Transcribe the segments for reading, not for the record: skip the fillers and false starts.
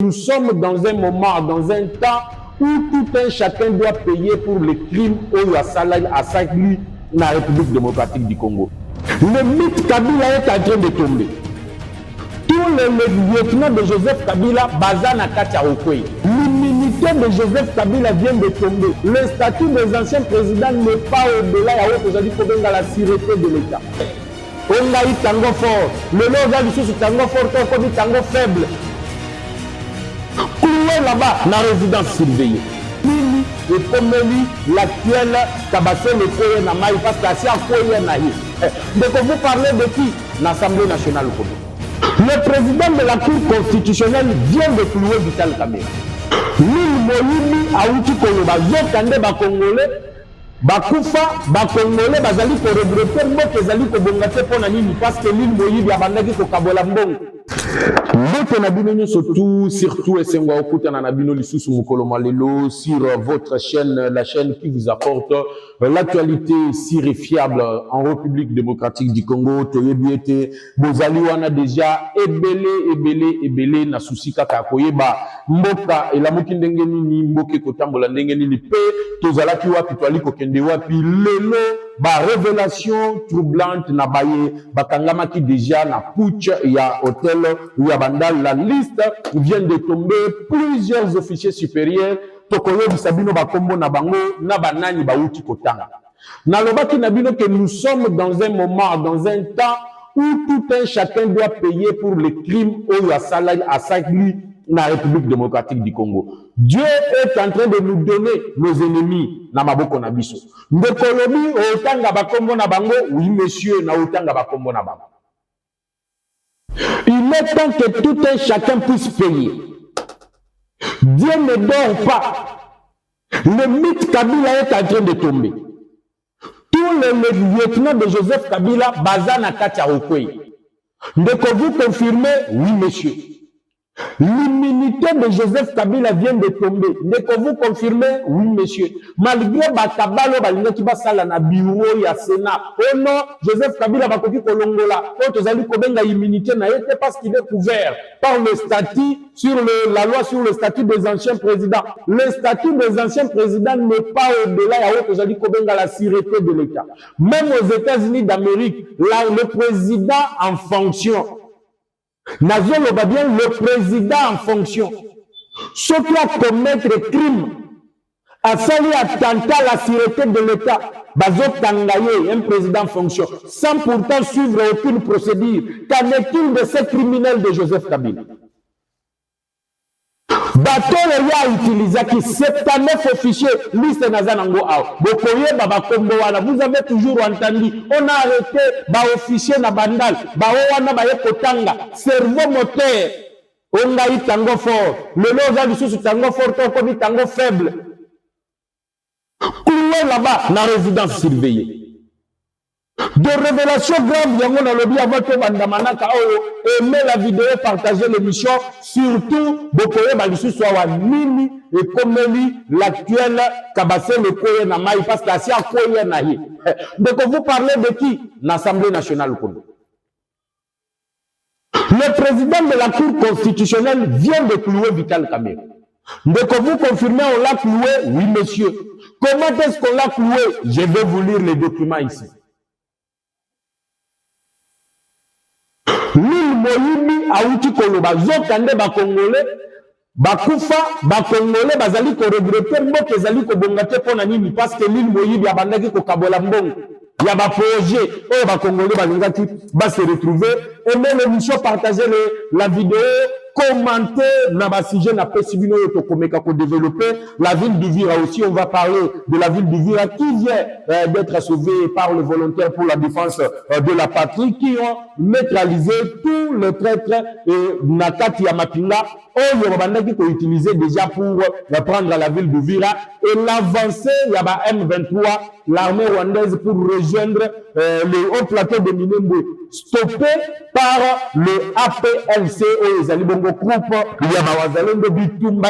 Nous sommes dans un moment, dans un temps où tout un chacun doit payer pour les crimes au Assali dans la République démocratique du Congo. Le mythe Kabila est en train de tomber. Tous les lieutenants de Joseph Kabila, Bazana Kachaokwe. L'immunité de Joseph Kabila vient de tomber. Le statut des anciens présidents n'est pas au-delà de la sûreté de l'État. On a eu tango fort. Le lot du sous tango fort, on a eu tango faible. Cloué là-bas, dans la résidence surveillée. Mimi et Pomeli, l'actuel Tabassé le Koye Namaï, parce que c'est un Koye Naï. Donc vous parlez de qui? L'Assemblée nationale au Congo. Le président de la Cour constitutionnelle vient de clouer Vital Kamerhe. L'île Moïmi a outi Koloba, Zokande Bakongolais, Bakufa, Bakongolais, Bazali ko regretter, Mok Ezali ko bongate Ponanini, parce que l'île Moïmi a bandagi ko Kabola Mbongo. Surtout sur votre chaîne, la chaîne qui vous apporte l'actualité si fiable en République démocratique du Congo. Toyebiete, Bozali wana déjà ebele na souci kaka koyeba mboka et la mokindenge nini mboke kotambola ndenge nini pe tozalaki wapi twali kokende wapi lelo ba révélation troublante na baye bakangama ki déjà na putsch ya hôtel ou ya bandal. La liste vient de tomber. Plusieurs officiers supérieurs tokoyo bisabino bakombo na bango na banani bauti kotanga na lobaki na bino que nous sommes dans un moment, dans un temps où tout un chacun doit payer pour les crimes au Assali dans la République démocratique du Congo. Dieu est en train de nous donner nos ennemis na maboko na biso. Ndekolobi otanga bakombo na bango, oui monsieur, na otanga bakombo na bango. Il est temps que tout un chacun puisse payer. Dieu ne dort pas. Le mythe Kabila est en train de tomber. Tous les lieutenants de Joseph Kabila, Bazana Kachaokwe. Donc vous confirmez, oui monsieur. L'immunité de Joseph Kabila vient de tomber. Dès que vous confirmez, oui, monsieur. Malgré Batabalo, Balinaki Basala na bureau ya Sénat. Oh non, Joseph Kabila Bakoki Kolongola. Oh, Tozali Kobenga immunité n'a été parce qu'il est couvert par le statut sur la loi sur le statut des anciens présidents. Le statut des anciens présidents n'est pas au-delà ya Tozali Kobenga la sûreté de l'État. Même aux États-Unis d'Amérique, là, le président en fonction. Nazio Lobabien, le président en fonction, ce qui a commettre crime, a sali attentat à la sûreté de l'État, Bazot Tangaye, un président en fonction, sans pourtant suivre aucune procédure. Qu'en est-il de ces criminels de Joseph Kabila? Bateau a utilisé qui 79 officiers liste Nazanango Ao. Bokoye Baba Komboana, vous avez toujours entendu, on a arrêté ba officier na bandal, ba wana ba yekotanga, cerveau moteur, on a eu tango fort, le loza du sous tango fort, on a eu tango faible. Cloué là-bas, la résidence surveillée. De révélations graves, yango na lobby avant que Bandamanaka aimez la vidéo, partagez l'émission, surtout Bokoye Balisu soit Mimi et Komeli, l'actuel Tabassé le Koye Namaï, parce que c'est un Koye Naï. Donc vous parlez de qui? L'Assemblée nationale au Congo. Le président de la Cour constitutionnelle vient de clouer Vital Kamerhe. Donc vous confirmez, on l'a cloué? Oui monsieur. Comment est-ce qu'on l'a cloué? Je vais vous lire les documents ici. L'île Moïmi a outi Koloba, Zokande Bakongolais, Bakufa, Bakongolais, Bazali ko regretter, Mok Ezali ko bongate Ponanini, parce que l'île Moïmi a bandagi ko Kabola Mbongo. Il y a un projet, oh, Bakongolais, Bazali va se retrouver, et même l'émission, partagez la vidéo, commenter, n'a sujet n'a pas suivi nos développer. La ville d'Uvira aussi, on va parler de la ville d'Uvira qui vient d'être sauvée par les volontaires pour la défense de la patrie, qui ont neutralisé tous les traîtres Nakati Yamapinga, qui ont utilisé déjà pour prendre la ville d'Uvira et l'avancée, il y a M23, l'armée rwandaise pour rejoindre le haut plateau de Minembwe, stoppé par le APLC et les Alibongo groupe, il y a Bitumba,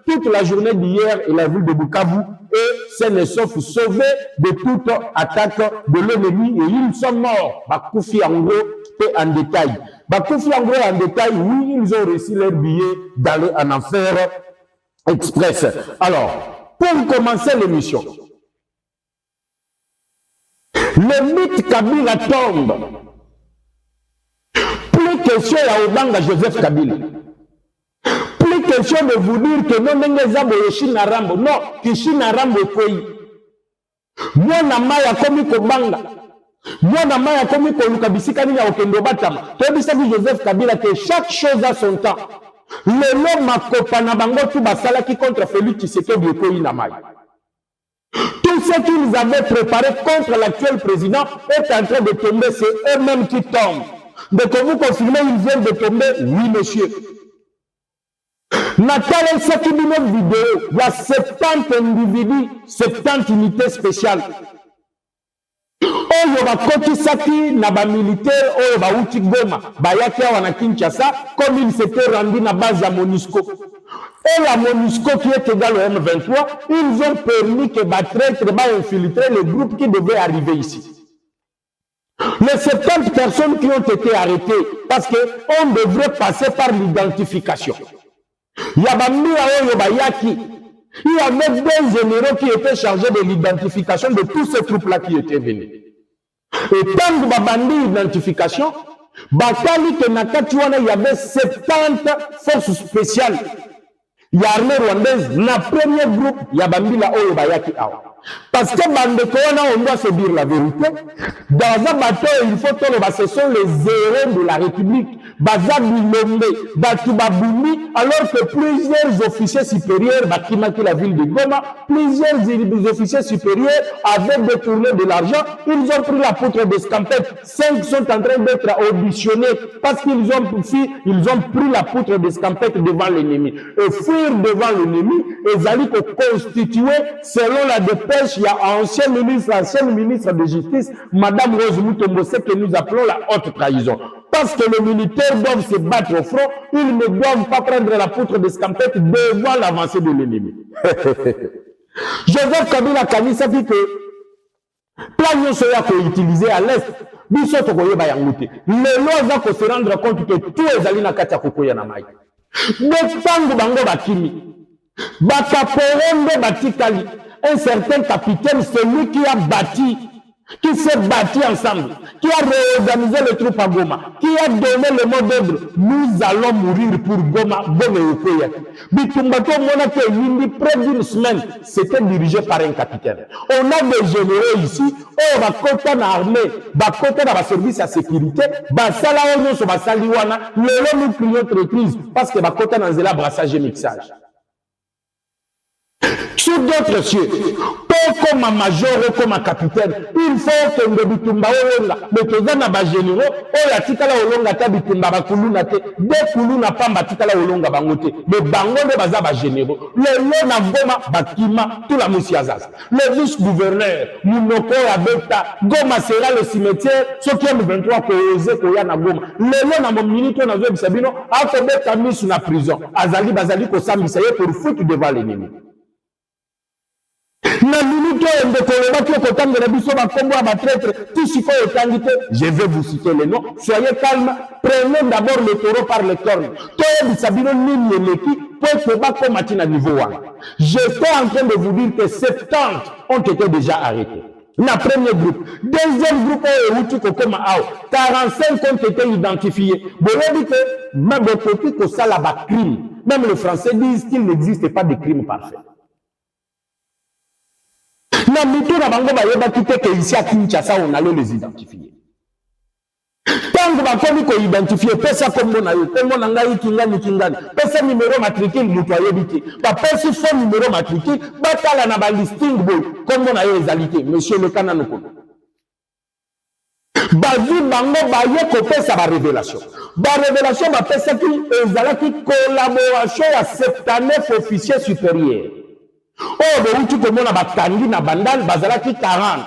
toute la journée d'hier et la ville de Bukavu et sains et saufs, sauvés de toute attaque de l'ennemi, et ils sont morts. Bakoufi en gros et en détail. Bakoufi en gros et en détail, oui, ils ont reçu leur billet d'aller en enfer express. Alors, pour commencer l'émission, le mythe Kabila tombe. Plus question à Obanga Joseph Kabila. Plus question de vous dire que non, China Rambo. Non, que China Rambo est quoi? Moi, na maya komi Kobanga. Moi, na maya komi Koluka Bisika Nina Okendo Batama. Tu sais que Joseph Kabila, que chaque chose a son temps. Le nom Makopa na bango tout basala qui contre Félix Tshisekedi Okoyi na maya. Tout ce qu'ils avaient préparé contre l'actuel président est en train de tomber, c'est eux-mêmes qui tombent. Donc vous confirmez, ils viennent de tomber? Oui, monsieur. Nathalie Sakibino vidéo, il y a 70 individus, 70 unités spéciales. Oyo bakoti saki na ba militaire oyo ba uti Goma, bayaki awa na Kinshasa comme ils s'étaient rendus na base à MONUSCO. Et la MONUSCO qui est égale au M23, ils ont permis que ba traître ba infiltrer le groupe qui devait arriver ici. Les 70 personnes qui ont été arrêtées parce qu'on devrait passer par l'identification. Il y a il y avait des généraux qui étaient chargés de l'identification de tous ces troupes-là qui étaient venus. Et tant que babandi identification, batali que nakatuana, il y avait 70 forces spéciales. Il y a l'armée rwandaise, na premier groupe, il y a Bambila Oyo Bayaki Awa. Parce que on doit se dire la vérité. Dans un bateau, il faut que ce sont les héros de la République. Bazabilombe, Batubabumi, alors que plusieurs officiers supérieurs, Bakimaki la ville de Goma, plusieurs officiers supérieurs avaient détourné de l'argent. Ils ont pris la poutre d'escampette. 5 sont en train d'être auditionnés parce qu'ils ont pris la poutre d'escampette devant l'ennemi. Et fuir devant l'ennemi, ils allaient constituer, selon la dépêche, il y a ancienne ministre de justice, Madame Rose Mutombo, que nous appelons la haute trahison. Parce que les militaires doivent se battre au front, ils ne doivent pas prendre la poutre d'escampette devant l'avancée de l'ennemi. Joseph Kabila Kanisa dit que plan nous sera utilisé à l'est, biso tokoye bayangoute. Les lois vont se rendre compte que tout est allé na katia kokoya na mai. De tango bango bakimi, bakaporombe batikali. Un certain capitaine, celui qui a bâti, qui s'est bâti ensemble, qui a réorganisé les troupes à Goma, qui a donné le mot d'ordre, nous allons mourir pour Goma, Goma et Okoya. Bitumbato Monake Yindi, près d'une semaine, c'était dirigé par un capitaine. On a des généraux ici, on va côté dans l'armée, va côté dans le service à sécurité, va sala on se va saliwana, le nous crions traîtrise, parce que va côté dans le brassage et mixage. Sur d'autres cieux, pas comme un major ou comme un capitaine, il faut que nous bitumba olonga, mais que nous avons généraux, ou la tikala olonga ta bitumba bakuluna te, de kuluna pamba tikala olonga bangote, mais bango de bazaba généraux, le long na Goma bakima, tout la moussiazaz. Le vice-gouverneur, Mounoko Abeta, Goma sera le cimetière, ce qui est le 23 koyeze koya na Goma. Le long na mon minute na zo bisabino, a fait beta mis sous la prison. Azali bazali ko sambisaye pour foutre devant l'ennemi. Je vais vous citer les noms. Soyez calmes. Prenez d'abord le taureau par les cornes. J'étais en train de vous dire que 70 ont été déjà arrêtés. Le premier groupe. Deuxième groupe, 45 ont été identifiés. Même les Français disent qu'il n'existe pas de crime parfait. Na mito na bango bayeba kite ke ici à Kinshasa on allait les identifier. Tant que bakomi ko identifier pesa kombo na yo, kombo na ngai kingani, pesa numéro matricule muto ayebite, ba pesa faux numéro matricule, batala na ba listing boy, kombo na yo ezalité, monsieur le kananoko. Bazi bango baye ko pesa ba révélation. Ba révélation ba pesa ki ezalaki collaboration à 79 officiers supérieurs. Oh, mais tu commences à batangi na bandal, bazalaki 40.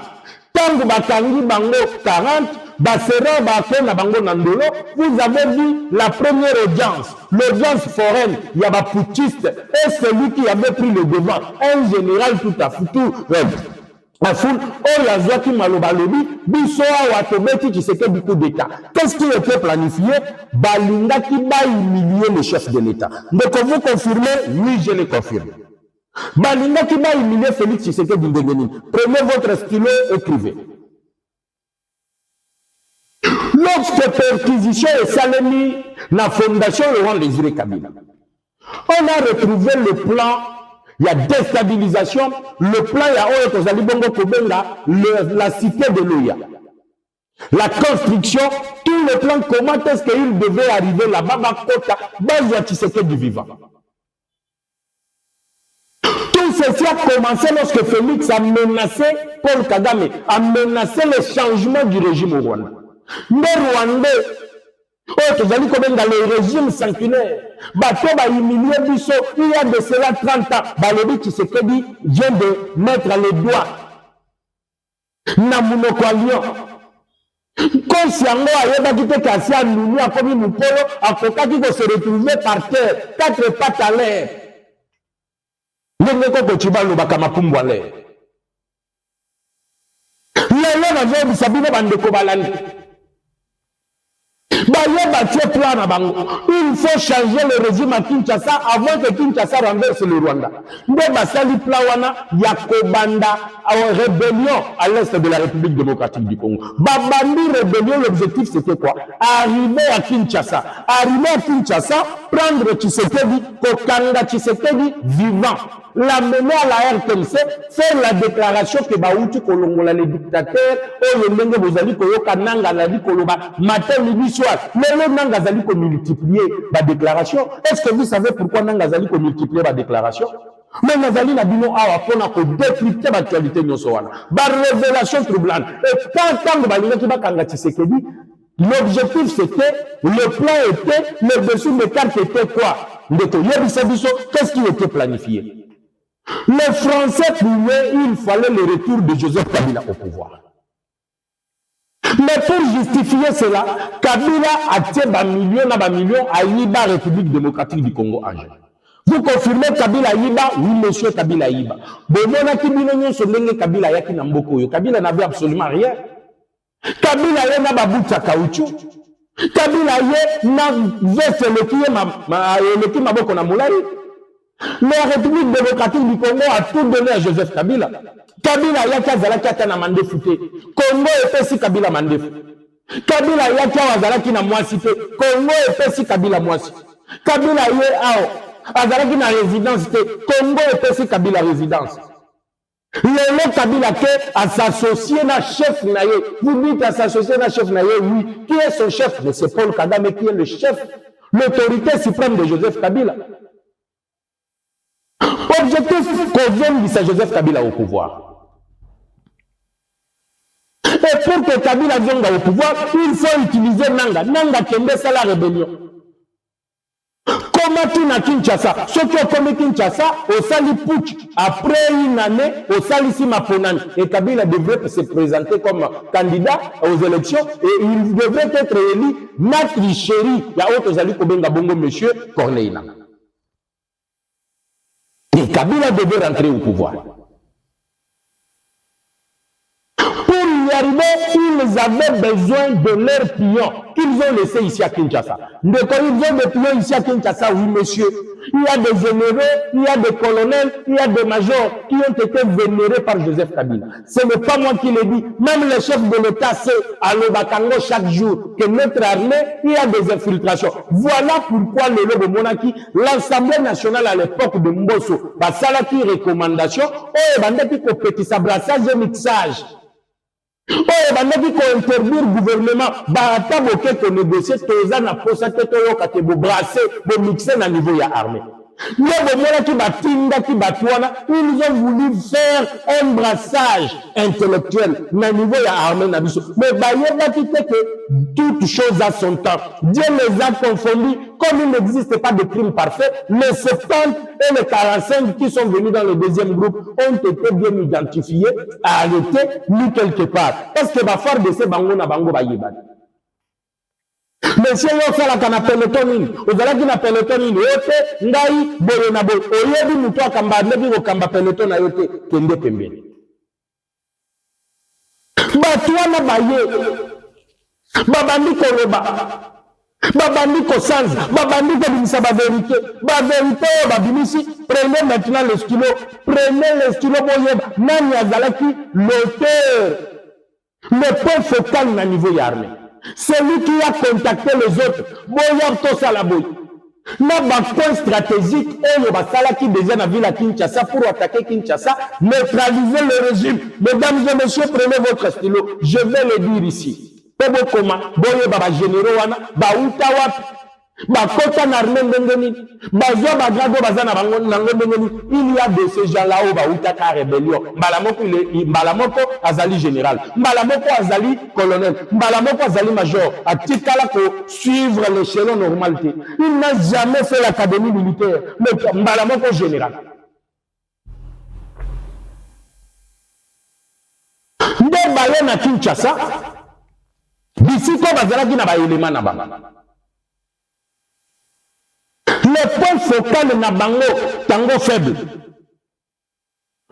Tango batangi bango 40, Bassera, Bakona, Bango Nandolo, vous avez vu la première audience, l'audience foraine, il y a un putschiste, et celui qui avait pris le devant, un général tout à foutu, la foule, oh la joie qui m'a lobalobi, Bissoa ou Atobeti qui c'était du coup d'État. Qu'est-ce qui était planifié? Balinga qui va humilier le chef de l'État. Donc vous confirmez? Oui, je le confirme. Balinga qui va humilier Félix Tshisekedi Ndengeni. Prenez votre stylo, écrivez. Lorsque perquisition est salénie, la fondation Laurent Désiré Kabila, on a retrouvé le plan. Il y a déstabilisation. Le plan, il y a Ozali Bongo Kobenga, la cité de l'Oya. La construction, tout le plan, comment est-ce qu'il devait arriver là-bas, Bakota, Bazia Tshisekedi vivant. Tout ceci a commencé lorsque Félix a menacé Paul Kagame, a menacé le changement du régime au Rwanda. Mais Rwandais, le régime sanguinaire, il y a de cela 30 ans, Balobi Tshisekedi vient de mettre les doigts dans mon Lyon. Quand Siango a yébaki kasi à Noumou, a commis Moukolo, a Kokaki qui se retrouver par terre, 4 pattes à l'air. Le Neko Kochiba Lubakama Pumbwale. Lelo na vyo bisabine bandeko balandi. Il faut changer le régime à Kinshasa avant que Kinshasa renverse le Rwanda. Il y a une rébellion à l'est de la République démocratique du Congo. Babandi rébellion, l'objectif c'était quoi? Arriver à Kinshasa. Arriver à Kinshasa, prendre Tshisekedi, Kokanga Tshisekedi vivant. L'amener à la RTMC, faire la déclaration que Baouti Kolongola, les dictateurs, ou le Menge Bozali Koyoka Nanga Lali Koloba, matin, midi, soir. Mais le Nanga Zali ko multiplier la déclaration. Est-ce que vous savez pourquoi Nanga Zali ko multiplier la déclaration? Mais Nazali n'a dit non à pour décrypter l'actualité de Sowana. Par révélation troublante. Et quand Balinga qui va Kanga Tshisekedi, l'objectif c'était, le plan était, le dessous de carte était quoi? Qu'est-ce qui était planifié? Les Français pouvaient, il fallait le retour de Joseph Kabila au pouvoir. Mais pour justifier cela, Kabila a tiré un million à Yiba, République démocratique du Congo en jeu. Vous confirmez Kabila Yiba? Oui, monsieur Kabila Yiba. Kabila n'avait absolument rien. Kabila n'a pas bout de caoutchouc. Kabila n'a veste le qui m'a beaucoup moulari. La République démocratique du Congo a tout donné à Joseph Kabila. Kabila yaki azalaki ata na mandefu te. Congo epesi Kabila mandefu. Kabila yaki azalaki na mwasi te. Congo epesi Kabila mwasi. Kabila ye ao azalaki na résidence te. Congo epesi Kabila résidence. Le Kabila ke à s'associer na chef naye. Vous dites à s'associer na chef naye, oui. Qui est son chef? C'est Paul Kagame qui est le chef, l'autorité suprême de Joseph Kabila. Objectif qu'on vienne de Joseph Kabila au pouvoir. Et pour que Kabila vienne au pouvoir, il faut utiliser Nanga. Nanga Kembe, c'est la rébellion. Comment tu n'as Kinshasa? Ceux qui ont commis Kinshasa, au Sali Putsch, après une année, au Sali Simaponani. Et Kabila devrait se présenter comme candidat aux élections et il devrait être élu notre chéri. Il y a autre Zali Kobenga Bongo, monsieur Corneille. Et Kabila devait rentrer au pouvoir. Pour y arriver, ils avaient besoin de leurs pions qu'ils ont laissés ici à Kinshasa. Ils ont des pions ici à Kinshasa, oui monsieur. Il y a des généraux, il y a des colonels, il y a des majors qui ont été vénérés par Joseph Kabila. Ce n'est pas moi qui l'ai dit. Même le chef de l'État sait à l'Obakango chaque jour que notre armée, il y a des infiltrations. Voilà pourquoi le Lobo Monaki, l'Assemblée nationale à l'époque de Mbosso, Basalaki recommandation, oh, bandaki ko petit sabrassage et mixage. Oh, bandaki ko interdire gouvernement, bata boke ko négocier, toza na posate toyo kate bo brasser, bo mixer na niveau ya armée. Ils ont voulu faire un brassage intellectuel mais niveau de l'armée nabiso. Mais que toute chose a son temps. Dieu les a confondus. Comme il n'existe pas de crime parfait, les 70 et les 45 qui sont venus dans le deuxième groupe ont été bien identifiés, arrêtés, mis quelque part. Parce que faire de ces bango na bango ba yebani. Monsieur yo fait la kana peloton nini ozala ki na peloton nini yote ngai boyo na boyo oyebi mutu akamba lebi ko kamba peloton na yote kende pembeni batu wana baye babandi koloba babandi kosanza babandi kobimisa ba vérité babimisi prenez maintenant le stylo boyeba nani azalaki l'auteur le point focal na niveau ya armée. Celui qui a contacté les autres, Boyar Tosalaboy. Na point stratégique, et qui déjà na ville à Kinshasa pour attaquer Kinshasa, neutraliser le régime. Mesdames et messieurs, prenez votre stylo. Je vais le dire ici. Pebo Koma, Boye Baba Généraux Wana, Baouta Wap, Bakota Narmen Bengeni, Bazo Bagado Bazana Nango Bengeni. Il y a de ces gens-là où Baouta Ka rébellion. Mbalamoko Azali général, Mbalamoko Azali colonel, Mbalamoko Azali major. À Tikala pour suivre l'échelon normalité. Il n'a jamais fait l'académie militaire, mais Mbalamoko général. Nde Baye na Kinshasa, Bisiko Bazalaki na ba élément na ba. Le point focal na bango tango faible.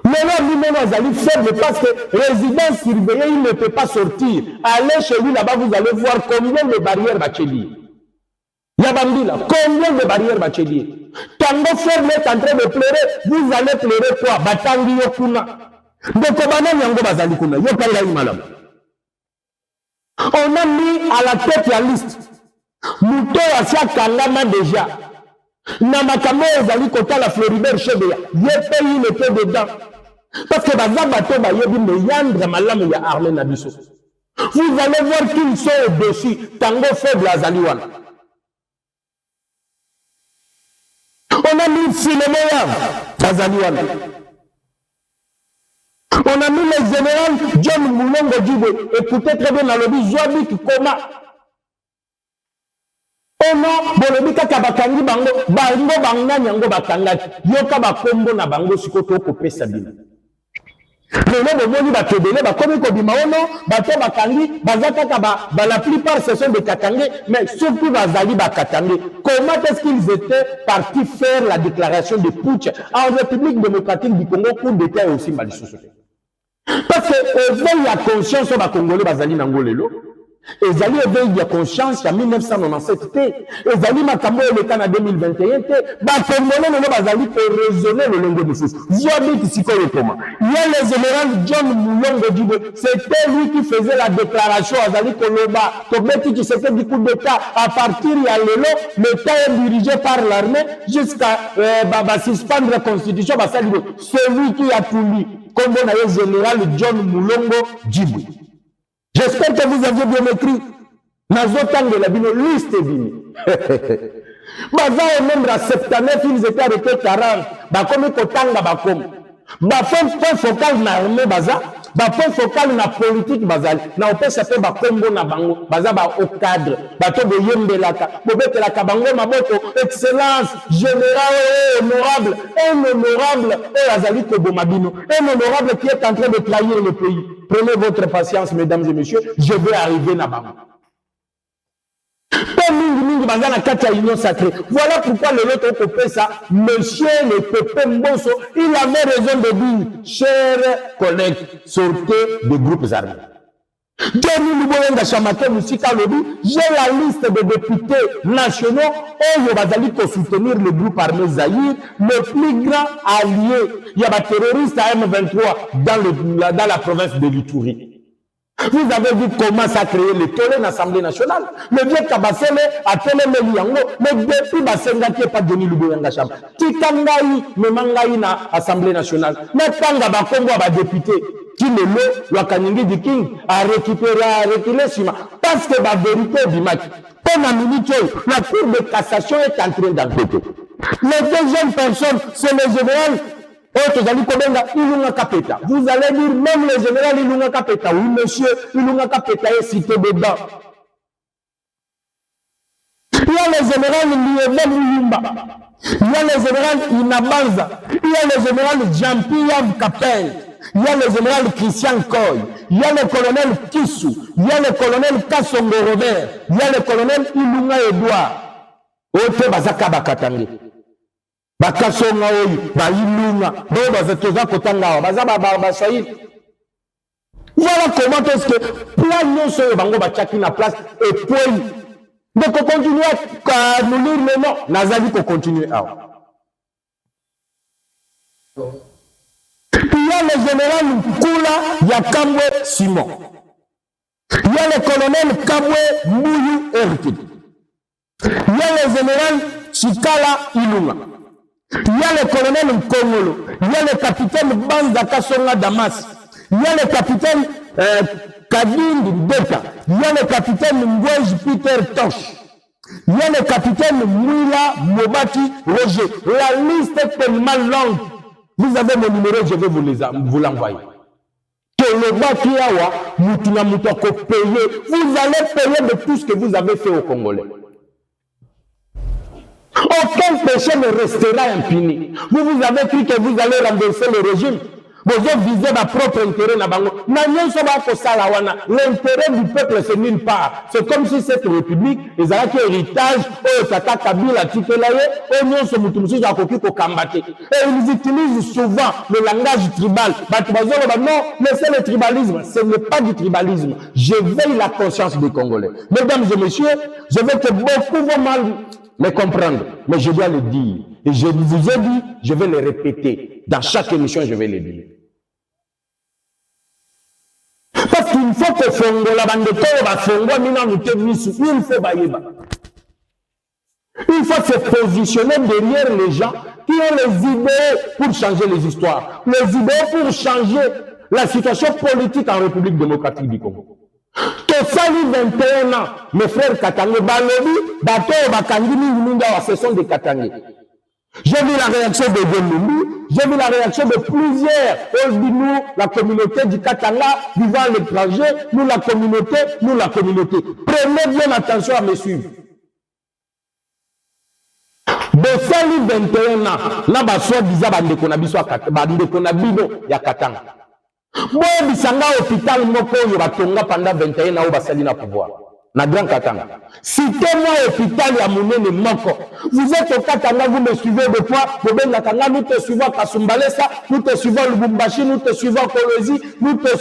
Maintenant, lui-même Azali faible parce que résident surveillé, il ne peut pas sortir. Allez chez lui là-bas, vous allez voir combien de barrières bachelier. Yabambila, combien de barrières bachelier. Tango faible est en train de pleurer, vous allez pleurer quoi? Batangi yokuna. Donc, yango bazali kuna. Yokala imalam. On a mis à la tête la liste. Mouto Asia Kangama déjà. Namakamo ezali kota la Floribert Chebeya. Ye pays le peu dedans. Parce que Bazabato Bayebi Meyandre Malam ya Armée Nabiso. Vous allez voir qu'ils sont au-dessus. Tango faible Azaliwan. On a mis Philémoyan Azaliwan. On a mis le général John Moulongo Djibo. Écoutez très bien dans le but Zouabik Koma. Ono bolobika kabakangi bango bangna nyango bakangaki yoka bakombo na bango sikoto ko pesa bina lelo bomoni bakebele bakomi ko bima ono bato bakangi bazaka ba la plupart ce sont des katangé mais surtout bazali bakatangé. Comment est-ce qu'ils étaient partis faire la déclaration de putsch en République démocratique du Congo pour d'État aussi malisusu parce que il y a conscience au Congolais bazali nangolelo. Ezali éveil de conscience en 1997 te ezali makambo eleka na 2021 te bakongolais lelo bazali ko raisonner le longo mususu zobi kisikoyo koma. Il y a le général John Moulongo Djibo, c'était lui qui faisait la déclaration azali koloba tobeti qui c'était du coup d'état à partir ya lelo l'état est dirigé par l'armée jusqu'à suspendre la constitution basali celui qui a tout lu comme on a le général John Moulongo Djibo. J'espère que vous avez bien écrit. Nazotang de la bino liste vini. Baza au nombre à 79, ils étaient arrêtés 40. Bakomi kotanga bakomi. Bafon point focal na armée baza. Bafon focal na politique bazali. Na opesa pe bakombo na bango. Baza ba au cadre. Bato de yembelaka. Bobete la kabango maboko. Excellence, général honorable. Un honorable. Et azali kobomabino. Un honorable qui est en train de trahir le pays. Prenez votre patience, mesdames et messieurs. Je vais arriver là-bas. Voilà pourquoi le lot copé ça, monsieur le Pépé Mbosso, il avait raison de dire, chers collègues, sortez des groupes armés. J'ai la liste de députés nationaux et Bazali pour soutenir le groupe armé Zaïre, le plus grand allié. Il y a des terroristes à M23 dans la province de l'Ituri. Vous avez vu comment ça a créé le tollé dans l'Assemblée nationale. Le vieux Kabasele a télé Meliango, mais depuis Basenga qui n'est pas Denis Luboyanga Cham. Tikangaï, Memangaï na Assemblée nationale. Netanga Bakongo a député. Qui le lot, le Kaningi du King a récupéré, a reculé Sima. Parce que la vérité du match, pendant la minute, la Cour de cassation est en train d'enquêter. Les deuxièmes personnes, c'est le général Ilunga Kapeta. Vous allez dire, même le général Ilunga Kapeta. Oui, monsieur, Ilunga Kapeta est cité dedans. Il y a le général Liemel Lumba. Il y a le général Inabanza. Il y a le général Jean-Pierre Capel. Il y a le général Christian Koy. Il y a le colonel Kissou. Il y a le colonel Kassongo Robert. Il y a le colonel Ilunga Edouard. Ote Bazaka Bakatangi. Bakasonga oyi, Ilunga. Donc, Bazatoza Kotanga. Bazaba Swahili. Voilà comment est-ce que plein de choses bango bachaki na place et puis donc on continue à nous lire le nom. Nazali qu'on continue à. Il y a le général Kula Yakamwe Simon. Il y a le colonel Kamwe Mouyu Erki. Il y a le général Chikala Ilunga. Il y a le colonel Nkongolo. Il y a le capitaine Banza Kasonga Damas. Il y a le capitaine Kadindi Beka. Il y a le capitaine Ngwej Peter Tosh. Il y a le capitaine Mwila Mobati Roger. La liste est tellement longue. Vous avez mon numéro, je vais vous l'envoyer. Que le Bakiawa, Moutouna Moutoko payer. Vous allez payer de tout ce que vous avez fait aux Congolais. Aucun péché ne restera impuni. Vous avez cru que vous allez renverser le régime. Vous visez votre propre intérêt. L'intérêt du peuple, c'est nulle part. C'est comme si cette république, ils avaient un héritage, et ils utilisent souvent le langage tribal. Non, mais c'est le tribalisme. Ce n'est pas du tribalisme. Je veille la conscience des Congolais. Mesdames et messieurs, je veux que beaucoup vont mal me comprendre, mais je dois le dire. Et je vous ai dit, je vais le répéter. Dans chaque émission, je vais le dire. Parce qu'il faut que Fongo, la bande de Fongo, il faut se positionner derrière les gens qui ont les idées pour changer les histoires, les idées pour changer la situation politique en République démocratique du Congo. Tosali 21 ans, mes frères Katangé, Balobi, Bato, Bakangini, Munga, ce sont des Katangé. J'ai vu la réaction de Gelumbi, j'ai vu la réaction de plusieurs. Nous, la communauté du Katanga, vivant à l'étranger, nous la communauté. Prenez bien attention à me suivre. Bosali 21 ans, là, basoi disait, Bandekonabino, ya Katanga. Moi, bisanga hôpital moko yo batonga pendant 21 ans au basali na pouvoir. Na Grand Katanga. Citez-moi hôpital ya munene moko. Vous êtes au Katanga, vous me suivez de fois, nous te suivons à Kasumbalesa, nous te suivons à Lubumbashi, nous te suivons à Kolwezi, nous te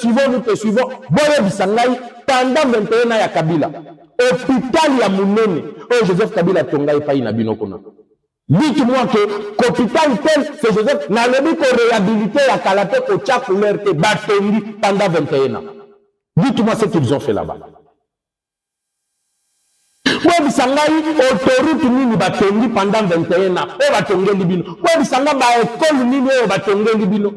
suivons. Boye bisanga pendant 21 ans ya Kabila. Hôpital ya munene. Oh Joseph Kabila tonga et pas inabino kona. Dites-moi que l'hôpital tel, c'est Joseph, n'a le but qu'on réhabilité à Kalate, au Tchak, ou l'RT, Batondi, pendant 21 ans. Dites-moi ce qu'ils ont fait là-bas. Moi, Bissangaï, autoroute, ni Batondi, pendant 21 ans. Et Batongue Libino. Moi, Bissanga, école, ni Batongue Libino.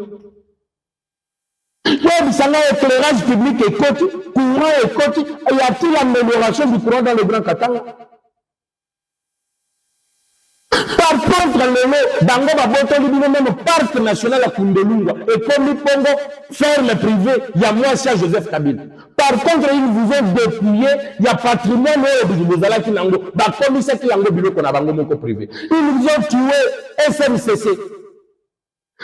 Moi, Bissanga, éclairage public et côté, courant et côté, y a-t-il l'amélioration du courant dans le Grand Katanga? Par contre, le Dango Baboto, même parc national à Kundelunga, et comme le Congo, ferme privée, il y a moi, c'est Joseph Kabila. Par contre, ils vous ont dépouillé, il y a patrimoine, vous allez qui l'ango, comme c'est qui l'ango, bilo qu'on a bango moko privé. Ils vous ont tué SNCC.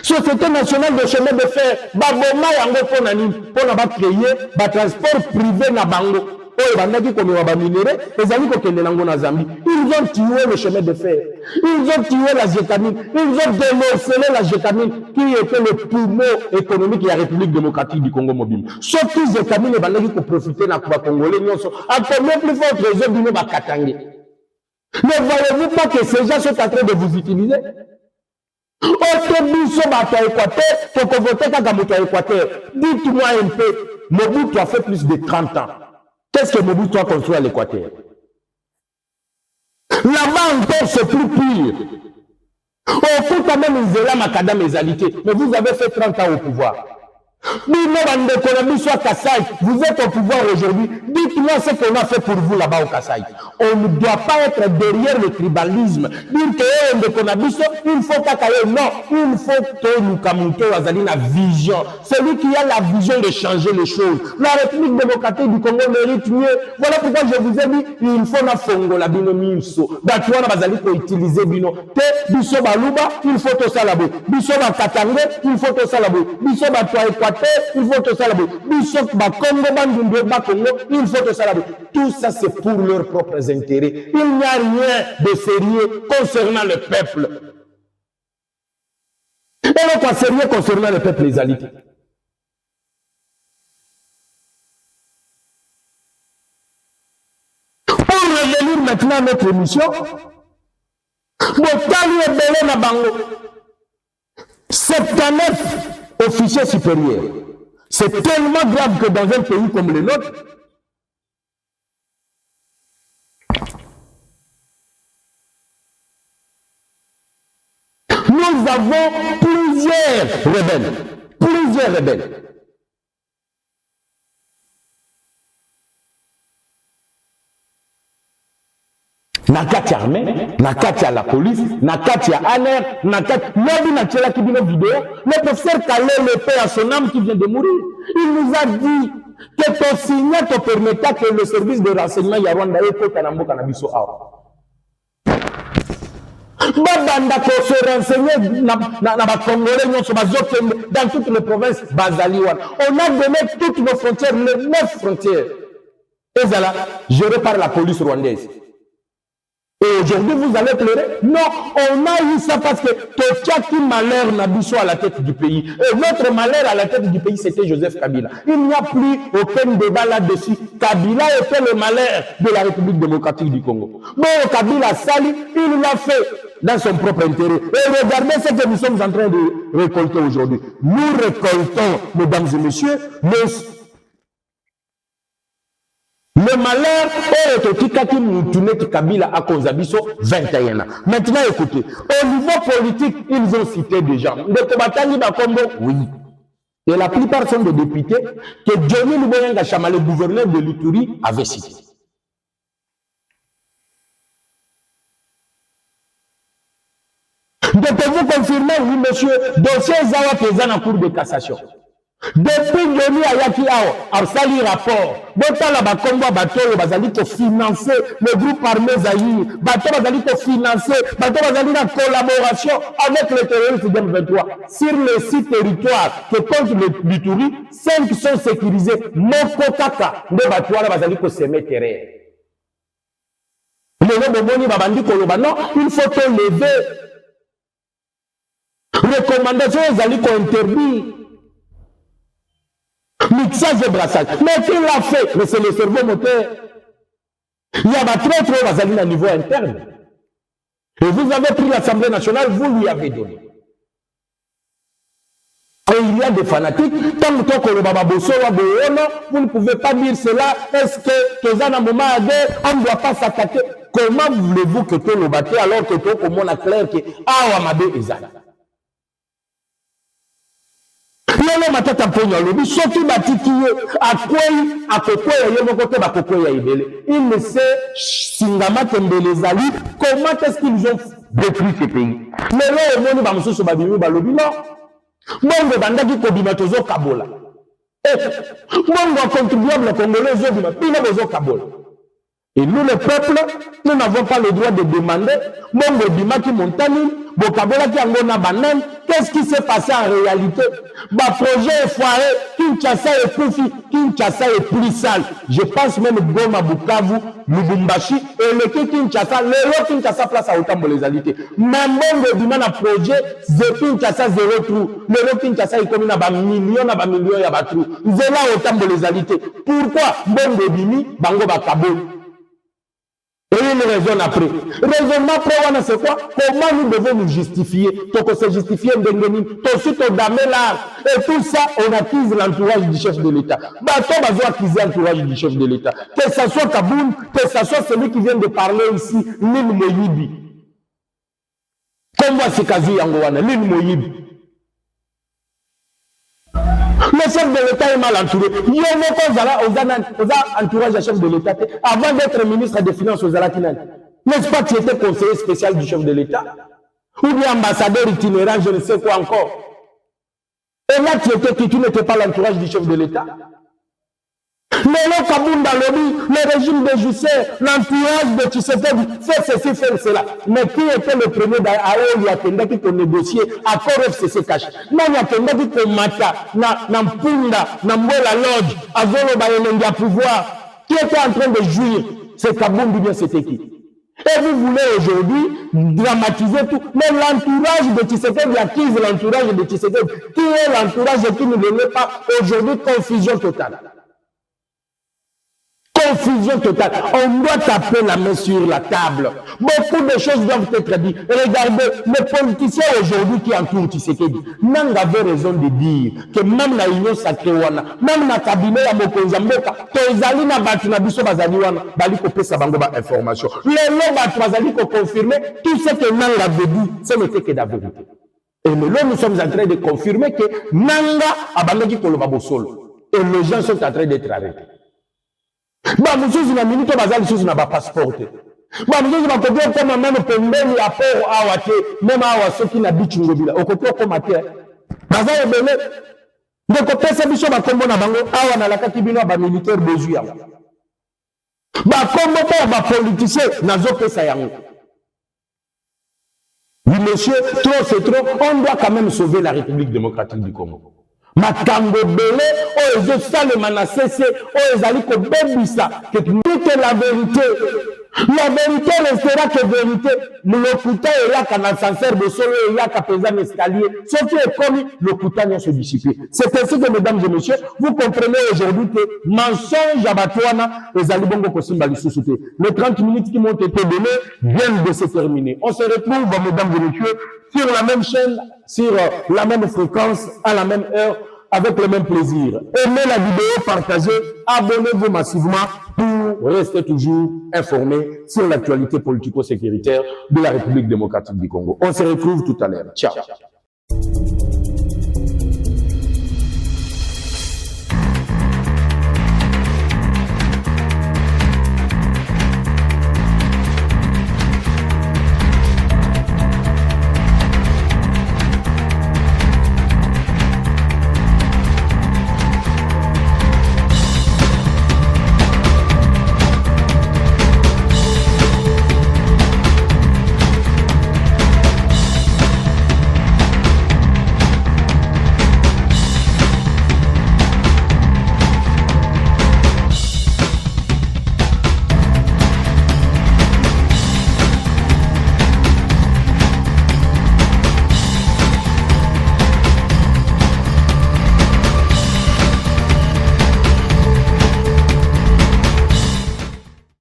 Société nationale de chemin de fer, Baboma yango pour n'a pas créé, ba transport privé na bango. Ils ont tué le chemin de fer. Ils ont tué la Gécamine. Ils ont démorcelé la Gécamine qui était le poumon économique de la République démocratique du Congo mobile. Surtout Gécamine, ils ont profité de la Congolais. À combien plus fort réseau du Nord Katangé. Ne voyez-vous pas que ces gens sont en train de vous utiliser? Dites-moi un peu, Mobutu a fait plus de 30 ans. Qu'est-ce que Mobutu a construit à l'Équateur? Là-bas encore, c'est plus pire. Au foot, même Zéla Makadam Ezalité. Mais vous avez fait 30 ans au pouvoir. Vous êtes au pouvoir aujourd'hui. Dites-moi ce qu'on a fait pour vous là-bas au Kassai. On ne doit pas être derrière le tribalisme. Dire que il faut qu'à non, il faut que nous camoutons la vision. Celui qui a la vision de changer les choses. La République démocratique du Congo mérite mieux. Voilà pourquoi je vous ai dit, il faut na fongo la bino minso. Batouana bazali ko utiliser bino. Te biso baluba, il faut to salabo. Biso ba Katangé, il faut to salabo. Biso ba Équateur, il faut to salabo. Biso ba Congo bandunde ba Congo, il faut to salabo. Tout ça c'est pour leurs propres intérêts. Il n'y a rien de sérieux concernant le peuple. Et le quoi sérieux concernant le peuple les alités. Pour revenir maintenant à notre émission, Botali et Belé na Bango, 79 officiers supérieurs. C'est tellement grave que dans un pays comme le nôtre, nous avons plusieurs rebelles. Plusieurs rebelles. Nakati armée, nakati à la police, nakati à ANR, nakati. Lors d'une vidéo, le professeur Kalé le père à son âme qui vient de mourir, il nous a dit que ton signal te permettra que le service de renseignement Yarwanda est au Kanambo Kanabiso Awa. Babanda ko se renseigner na Congolais dans toutes les provinces Bazaliwan. On a donné toutes nos frontières, les 9 frontières. Et là, gérées par la police rwandaise. Et aujourd'hui, vous allez pleurer? Non, on a eu ça parce que Tochaki malheur n'a biso à la tête du pays. Et notre malheur à la tête du pays, c'était Joseph Kabila. Il n'y a plus aucun débat là-dessus. Kabila était le malheur de la République démocratique du Congo. Bon, Kabila Sali, il l'a fait dans son propre intérêt. Et regardez ce que nous sommes en train de récolter aujourd'hui. Nous récoltons, mesdames et messieurs, le malheur est au Tikaki Moutouneti Kabila à Konzabiso 21 ans. Maintenant, écoutez, au niveau politique, ils ont cité des gens. Le Kobatani Bakombo, oui. Et la plupart sont des députés que Johnny Luboyenga Chama, le gouverneur de l'Ituri, avait cité. Donc, vous confirmez, oui, monsieur, dossier Zawa Kézan en cours de cassation. Depuis Johnny Ayaki Ao, Arsali rapport, Botala Bakombo Batolo Bazali pour financer le groupe armé Zahir, Bato Bazali pour financer, Bato Bazali en collaboration avec le terroriste M23. Sur les 6 territoires que compte l'Ituri, 5 sont sécurisés. Moko Kaka, de Batouala Bazali pour semer terrain. Non, il faut te lever. Recommandation Zali pour interdire. Mixage de brassage. Mais qui l'a fait? Mais c'est le cerveau moteur. Il y a trop Bazali à niveau interne. Et vous avez pris l'Assemblée nationale, vous lui avez donné. Et il y a des fanatiques, tant que le Baba Bosso, vous ne pouvez pas dire cela. Est-ce que dans un moment on ne doit pas s'attaquer? Comment voulez-vous que tout le batte alors que tout le monde a clair que Awamade Ezali? Lolo matata mponya lobi soki batiki akwei akokwea yemo kote bakokwea ibele. Il ne sait singama tembele zali comment est-ce qu'ils ont détruit ce pays. Mais là au monde ba mususu babimi balobi non. Bongo bandaki ko bimatozo kabola. Bongo contribuable congolais zo bima pina bozo kabola. Et nous le peuple, nous n'avons pas le droit de demander bongo bimaki montani Bokabola qui a banane, qu'est-ce qui s'est passé en réalité? Bah, projet est foiré, Kinshasa est plus Kinshasa est plus sale. Je pense même Goma, Bukavu, Lubumbashi, et le Kinshasa, le Kinshasa place à autant de les alités. Même bon, le dimanche projet, The Kinshasa zéro trou. Le Kinshasa est comme un million, il y a trou. Zéro autant de les alités. Pourquoi? Bon, le bimi, bango bakabo. Et une raison après. Raisonnement après, c'est quoi? Comment nous devons nous justifier? Donc, on se justifier, ensuite on damé l'art. Et tout ça, on accuse l'entourage du chef de l'État. Bato va accuser l'entourage du chef de l'État. Que ce soit Kaboul, que ce soit celui qui vient de parler ici, Lil Moyibi. Comme moi, c'est Kazi Yangowana, Lil Moyibi. Le chef de l'État est mal entouré. Il y a un entourage du chef de l'État. Avant d'être ministre des Finances aux Alakinani, n'est-ce pas que tu étais conseiller spécial du chef de l'État? Ou bien ambassadeur itinérant, je ne sais quoi encore. Et là, tu n'étais pas l'entourage du chef de l'État. Le régime de Jussé, l'entourage de Tshisekedi, fait ceci, fait cela. Mais qui était le premier à Oyatenda qui a négocié accord FCC cash? Non, Yatenda qui comata, Nampunda, Nambola Lodge, Azolo Bayelenga pouvoir, qui était en train de jouir. C'est Kaboumbi, bien c'était qui? Et vous voulez aujourd'hui dramatiser tout. Mais l'entourage de Tshisekedi acquise l'entourage de Tshisekedi. Qui est l'entourage qui ne le met pas aujourd'hui? Confusion totale. Confusion totale. On doit taper la main sur la table. Beaucoup de choses doivent être dites. Regardez, les politiciens aujourd'hui qui entourent Tshisekedi, même avait raison de dire que même la Union sacrée, même la cabinet à Mokonzamboka, Tozali na batu na biso bazali wana, bali ko pesa bango ba information. Les lots batu bazali ko confirmer tout ce que Nanga avait dit, ce n'était que la vérité. Et là, nous sommes en train de confirmer que Nanga a bandaki koloba bosolo. Et les gens sont en train d'être arrêtés. Bah, vous avez une minute, vous avez un passeport. Bah, vous avez un côté comme même pembeni à port à Wate, même à ceux qui n'habitent pas au côté comme à terre. Bah, vous avez belé. Donc, au PC, vous avez un combo na bango, à wana la katibino, bah, militaire besoin. Bah, comme bah, politicien, nazo pesa yango. Oui, monsieur, trop c'est trop, on doit quand même sauver la République démocratique du Congo. Makambo belé, oh, je sale manasese, oh, ezali ko bebisa, que toute la vérité. La vérité restera que vérité. Le couteau est là, quand l'ascenseur de solo est là, quand pesant escalier. Ce qui est commis, le couteau n'est se dissiper. C'est ainsi que, mesdames et messieurs, vous comprenez aujourd'hui que mensonge à Batouana, les alibongo kosimba lissusute. Les 30 minutes qui m'ont été données viennent de se terminer. On se retrouve, mesdames et messieurs, sur la même chaîne, sur la même fréquence, à la même heure, avec le même plaisir. Aimez la vidéo, partagez, abonnez-vous massivement pour rester toujours informé sur l'actualité politico-sécuritaire de la République démocratique du Congo. On se retrouve tout à l'heure. Ciao.